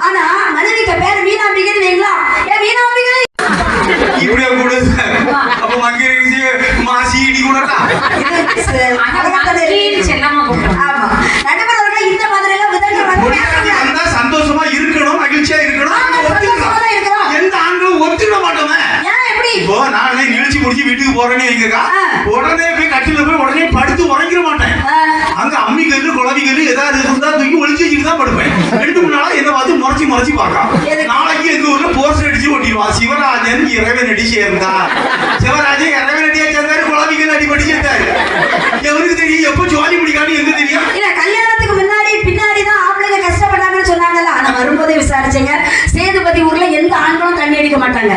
ஆனா மனைவிக்கு பேரு மீனாம்பிகைன்னு வைங்களா, ஏ மீனாம்பிகை இப்படியா கூட அப்ப மங்கிருச்சு மாசி இடி கூடட்டா செல்லமா கூப்பிடுறோம். ஆமா, நடுவர்கள் இந்த மாதிரி எல்லாம் விதங்க சந்தோஷமா இருக்கணும், மகிழ்ச்சியா இருக்கணும். எந்த ஆண்களும் ஒத்துக்க மாட்டோமே. இப்போ நான் நிகழ்ச்சி முடிச்சு வீட்டுக்கு போறேன்னு வைங்கக்கா, உடனே போய் கட்டில போய் உடனே படுத்து உறங்கிட மாட்டேன். அங்க அம்மி கல்லு குழவி கல்லு ஏதாவது இருந்தா தூக்கி ஒளிச்சு வச்சுட்டு தான் படுப்பேன். 2 நாளா என்ன பார்த்து முறைச்சு பார்க்கலாம். நாளைக்கு எங்க ஊர்ல போஸ்டர் அடிச்சு ஓட்டிடுவான், சிவராஜன் இறைவனடி சேர்ந்தார், சிவராஜன் இறைவனடியா சேர்ந்தாரு, குழவி கல் அடிப்படி சேர்ந்தாரு. எவருக்கு தெரியும் எப்ப ஜோலி முடிக்கான்னு எங்க தெரியும்? இல்ல கல்யாணத்துக்கு முன்னாடி பின்னாடிதான் ஆம்பளைங்க கஷ்டப்படாங்கன்னு சொன்னாங்கல்ல. ஆனா வரும்போதே விசாரிச்சேங்க, சேதுபதி ஊர்ல எந்த ஆண்களும் தண்ணி அடிக்க மாட்டாங்க.